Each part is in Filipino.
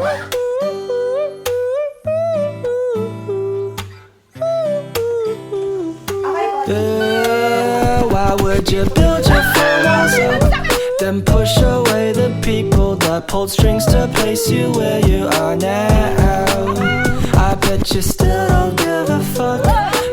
Why would you build your four walls up, then push away the people that pulled strings to place you where you are now? I bet you still don't give a fuck.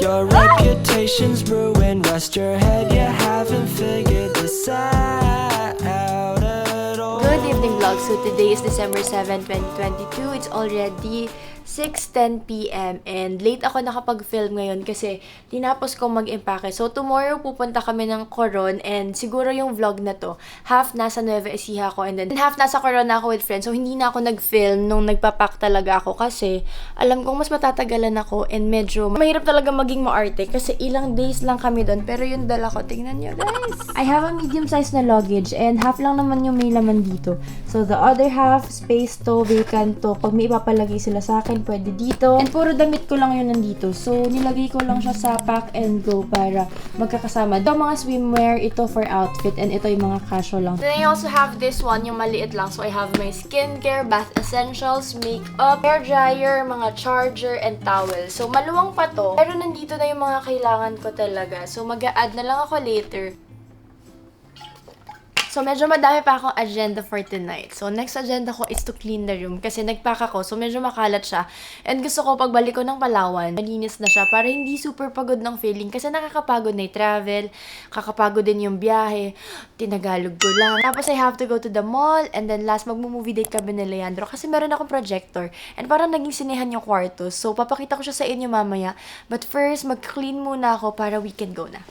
Your reputation's ruined. Rest your head, you haven't figured this out at all. Good evening vlog. So today is December 7, 2022. It's already 6:10 p.m. and late ako nakapag-film ngayon kasi tinapos ko mag-impake. So tomorrow pupunta kami ng Coron and siguro yung vlog na to, half nasa Nueva Ecija ako and then half nasa Coron ako with friends. So hindi na ako nag-film nung nagpapak talaga ako kasi alam kong mas matatagalan ako and medyo mahirap talaga maging maarte kasi ilang days lang kami doon. Pero yung dala ko, tingnan nyo guys. I have a medium size na luggage and half lang naman yung may laman dito. So the other half, space to, vacant to. Pag may ipapalagay sila sa akin, pwede dito. And puro damit ko lang yun nandito. So, nilagay ko lang siya sa pack and go para magkakasama. Ito mga swimwear, ito for outfit, and ito yung mga casual lang. Then I also have this one, yung maliit lang. So, I have my skincare, bath essentials, makeup, hair dryer, mga charger, and towel. So, maluwang pa to. Pero nandito na yung mga kailangan ko talaga. So, mag-a-add na lang ako later. So, medyo madami pa akong agenda for tonight. So, next agenda ko is to clean the room kasi nagpack ako. So, medyo makalat siya. And gusto ko pagbalik ko ng Palawan, malinis na siya para hindi super pagod ng feeling. Kasi nakakapagod na yung travel, kakapagod din yung biyahe, tinagalog ko lang. Tapos, I have to go to the mall. And then, last, magmo-movie date kami ni Leandro kasi meron akong projector. And parang naging sinehan yung kwarto. So, papakita ko siya sa inyo mamaya. But first, mag-clean muna ako para we can go na.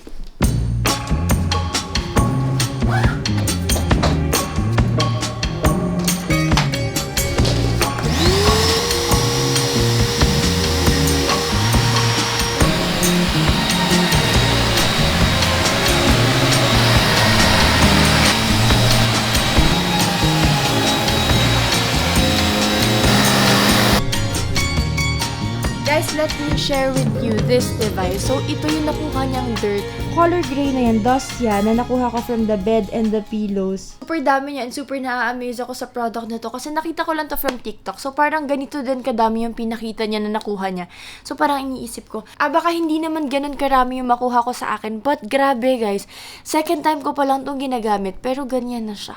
Guys, let me share with you this device. So, ito yung nakuha niyang dirt. Color gray na yan, dust yan, na nakuha ko from the bed and the pillows. Super dami niya and super na-amaze ako sa product na to kasi nakita ko lang to from TikTok. So, parang ganito din kadami yung pinakita niya na nakuha niya. So, parang iniisip ko, baka hindi naman ganun karami yung makuha ko sa akin. But, grabe guys. Second time ko pa lang itong ginagamit, pero ganyan na siya.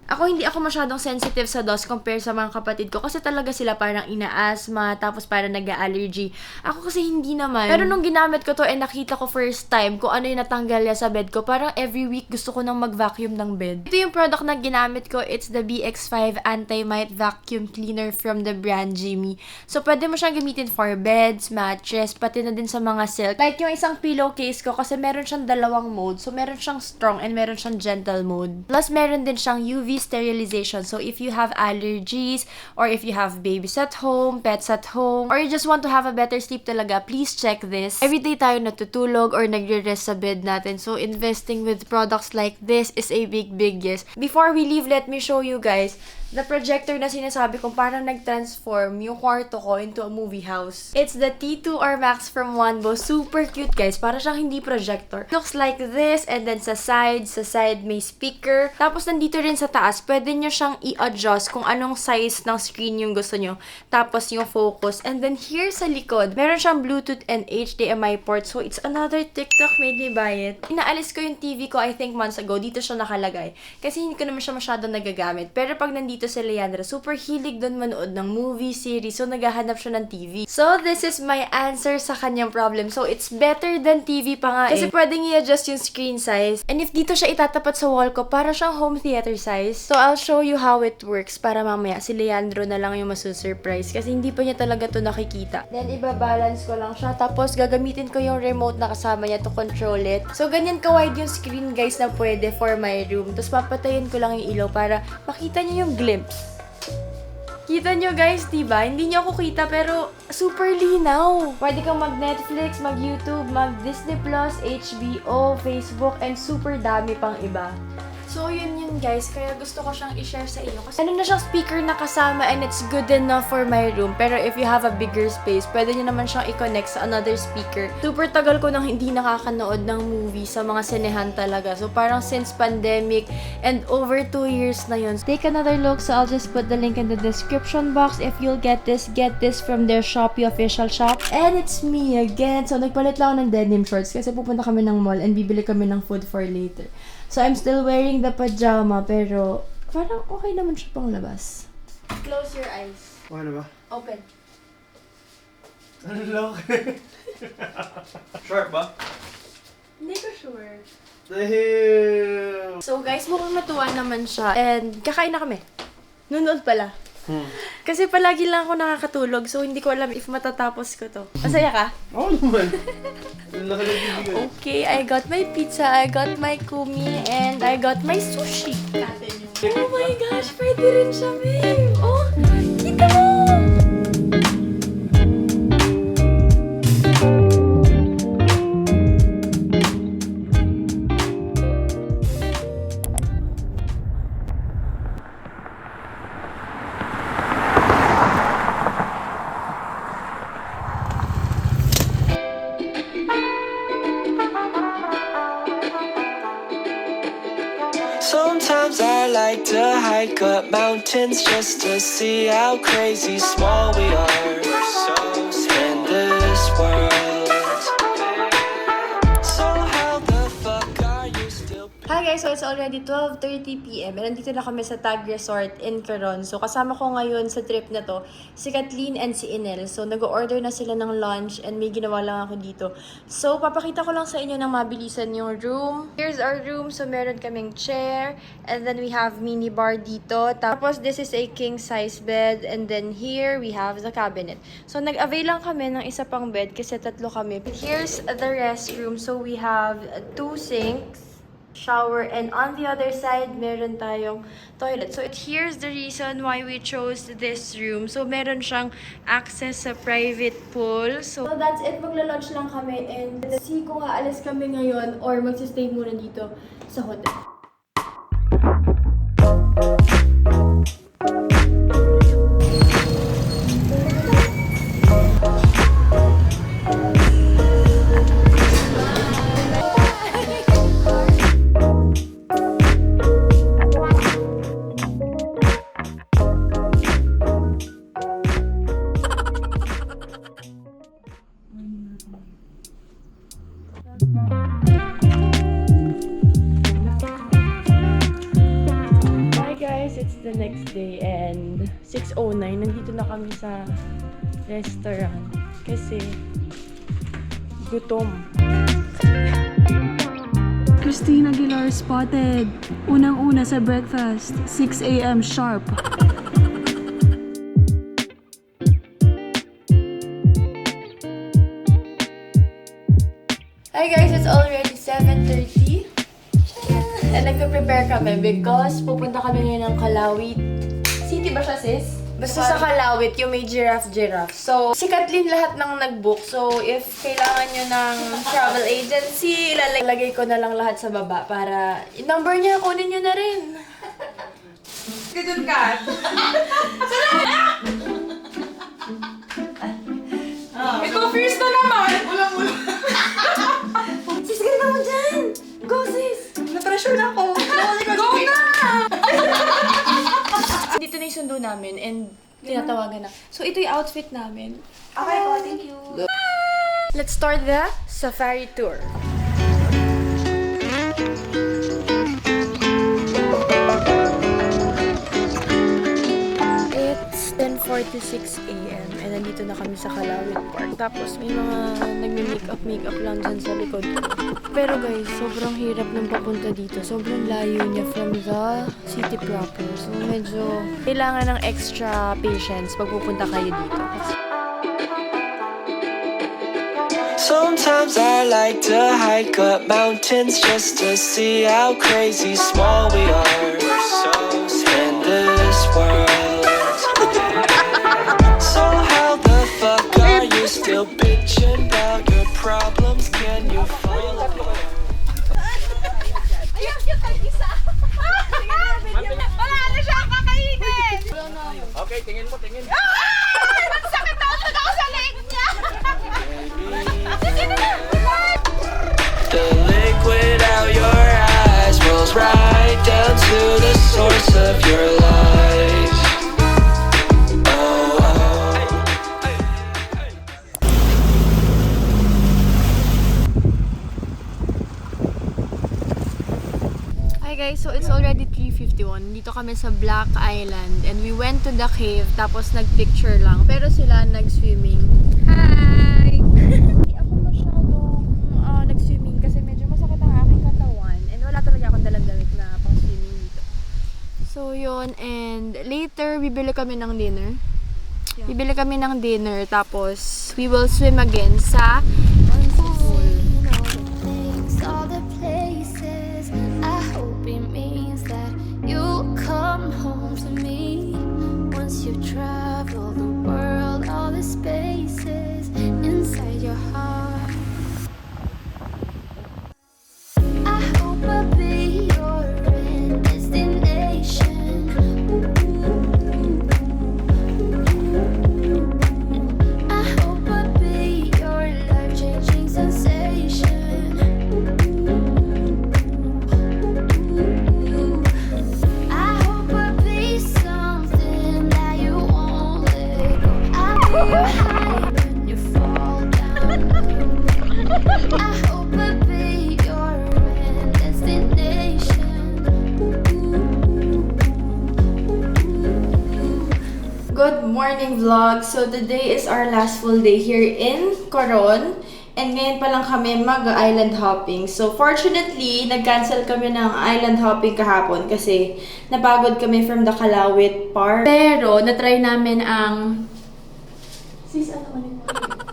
Ako, hindi ako masyadong sensitive sa dust compare sa mga kapatid ko kasi talaga sila parang ina-asthma, tapos parang nag-allergy. Ako kasi hindi naman. Pero nung ginamit ko to and nakita ko first time kung ano yung natanggal niya sa bed ko, parang every week gusto ko nang mag-vacuum ng bed. Ito yung product na ginamit ko. It's the BX5 Anti-Mite Vacuum Cleaner from the brand Jimmy. So, pwede mo siyang gamitin for beds, mattress, pati na din sa mga silk. Like yung isang pillowcase ko kasi meron siyang dalawang mode. So, meron siyang strong and meron siyang gentle mode. Plus, meron din siyang UV sterilization. So, if you have allergies or if you have babies at home, pets at home, or you just want to have a better sleep talaga, please check this. Everyday tayo natutulog or nagre-rest sa bed natin. So, investing with products like this is a big yes. Before we leave, let me show you guys the projector na sinasabi kong parang nag-transform yung kwarto ko into a movie house. It's the T2R Max from Wanbo. Super cute guys. Para siyang hindi projector. Looks like this and then sa side may speaker. Tapos nandito rin sa taas, pwede nyo siyang i-adjust kung anong size ng screen yung gusto nyo. Tapos yung focus. And then here sa likod, meron siyang Bluetooth and HDMI port. So it's another TikTok made me buy it. Inaalis ko yung TV ko I think months ago. Dito siya nakalagay. Kasi hindi ko naman siya masyadong nagagamit. Pero pag nandito si Leandra, super hilig doon manood ng movie, series. So, naghahanap siya ng TV. So, this is my answer sa kanyang problem. So, it's better than TV pa nga kasi pwedeng i-adjust yung screen size. And if dito siya itatapat sa wall ko, para siyang home theater size. So, I'll show you how it works para mamaya si Leandro na lang yung masusurprise kasi hindi pa niya talaga to nakikita. Then, ibabalance ko lang siya. Tapos, gagamitin ko yung remote na kasama niya to control it. So, ganyan ka-wide yung screen, guys, na pwede for my room. Tapos, papatayin ko lang yung ilaw para makita niyo yung glimpse. Kita nyo guys, diba? Hindi nyo ako kita pero super linaw. Pwede kang mag-Netflix, mag-YouTube, mag-Disney+, HBO, Facebook, and super dami pang iba. So, yun guys. Kaya gusto ko siyang i-share sa inyo. Kasi ano na siyang speaker na kasama and it's good enough for my room. Pero if you have a bigger space, pwede nyo naman siyang i-connect sa another speaker. Super tagal ko nang hindi nakakanood ng movie sa mga sinehan talaga. So, parang since pandemic and over 2 years na yun. Take another look. So, I'll just put the link in the description box. If you'll get this from their Shopee official shop. And it's me again. So, nagpalit lang ako ng denim shorts kasi pupunta kami ng mall and bibili kami ng food for later. So, I'm still wearing the pajama, pero parang okay naman siya pang labas. Close your eyes. Ano ba? Open. Ano lang? Sharp ba? Hindi ko sure. Dahil... So, guys, mukhang natuwa naman siya. And kakain na kami. Nunod pala. Kasi palagi lang ako nakakatulog, so hindi ko alam if matatapos ko to. Masaya ka? Oo naman. Nakalagibigay. Okay, I got my pizza, I got my kumi, and I got my sushi. Oh my gosh, pwede rin siya, babe! Oh, kita mo! Sometimes I like to hike up mountains just to see how crazy small we are. In this world. So how the fuck are you still? Hi guys, so it's already 12:30 PM and nandito na kami sa Tag Resort in Coron. So kasama ko ngayon sa trip na to si Kathleen and si Inel. So nag-order na sila ng lunch and may ginawa lang ako dito. So papakita ko lang sa inyo ng mabilisan yung room. Here's our room. So meron kaming chair and then we have mini bar dito. Tapos this is a king size bed and then here we have the cabinet. So nag-avail lang kami ng isa pang bed kasi tatlo kami. Here's the restroom. So we have 2 sinks, shower, and on the other side meron tayong toilet. So here's the reason why we chose this room. So meron siyang access sa private pool. So that's it, magla-lunch lang kami and see kung aalis kami ngayon or magsistay muna dito sa hotel. Hi guys, it's the next day and 6:09. Nandito na kami sa restaurant kasi gutom. Christina Aguilar spotted. Unang-una sa breakfast. 6 a.m. sharp. Hi guys, it's already 7:30. And nagpe-prepare kami because pupunta kami ngayon ng Kalawit. City ba siya, sis? Basta sa Kalawit, yung may giraffe. So, si Kathleen lahat ng nag-book. So, if kailangan nyo ng travel agency, ilalagay ko na lang lahat sa baba para number niya, kunin nyo na rin. Ganun ka. Ikaw first na naman. Ulang-ulang. Sis, ganun ako dyan! Go, sis! Na-pressure na ako. Go na! Dito na yung sundo namin and tinatawagan na. So, ito yung outfit namin. Okay po, thank you. Let's start the safari tour. It's 10:46 AM and nandito na kami sa Kalawit Park. Tapos may mga nagme-makeup lang dyan sa likod. Pero guys, sobrang hirap ng papunta dito. Sobrang layo niya from the city proper. So medyo kailangan ng extra patience pag pupunta kayo dito. Sometimes I like to hike up mountains just to see how crazy small we are. In this world. So how the fuck are you still bitching about your problems? Can you fall apart? The liquid out your eyes rolls right down to the source of your life. Oh, oh. Hi guys, so it's already 3:51. Dito kami sa Black Island and we went to the cave tapos nagpicture lang. Pero sila nag-swimming. Hi! Hindi ako masyadong nag-swimming kasi medyo masakit ang aking katawan and wala talaga akong dalang damit na pang swimming dito. So yun, and later bibili kami ng dinner. Bibili kami ng dinner tapos we will swim again sa pool. All the places, I hope it means that you'll come home to me. Once you've traveled the world, all the spaces inside your heart. I hope I'll be your end destination. I hope I'll be your life-changing sensation. I hope I'll be something that you won't let go. I'll be your high when you fall down. I hope I'll be your end destination. Good morning vlog! So today is our last full day here in Coron. And ngayon pa lang kami mag-island hopping. So fortunately, nag-cancel kami ng island hopping kahapon kasi napagod kami from the Kalawit Park. Pero natry namin ang... Sis, ano ulit?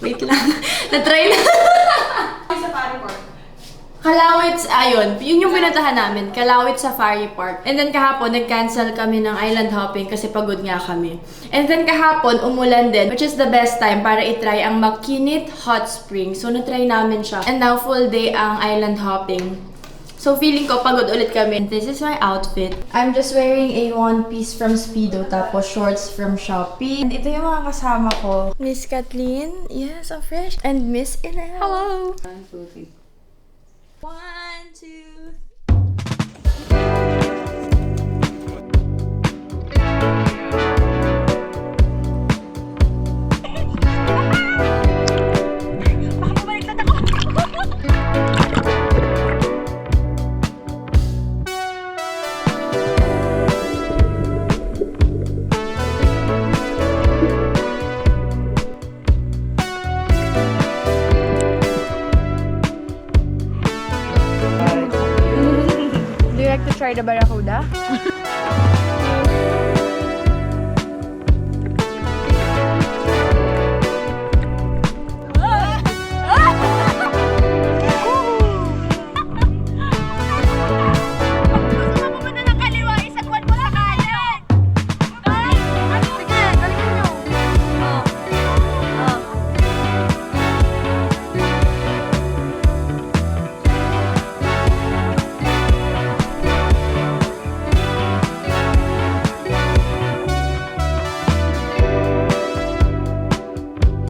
Wait lang. Natry na... Kalawit, ayun, yun yung pinuntahan namin, Kalawit Safari Park. And then kahapon, nag-cancel kami ng island hopping kasi pagod nga kami. And then kahapon, umulan din, which is the best time para itry ang Makinit Hot Spring. So, natry namin siya. And now, full day ang island hopping. So, feeling ko pagod ulit kami. And this is my outfit. I'm just wearing a one piece from Speedo, tapos shorts from Shopee. And ito yung mga kasama ko. Miss Kathleen, yes, so fresh. And Miss Inel. Hello! 1, 2... Do you like to try the barracuda?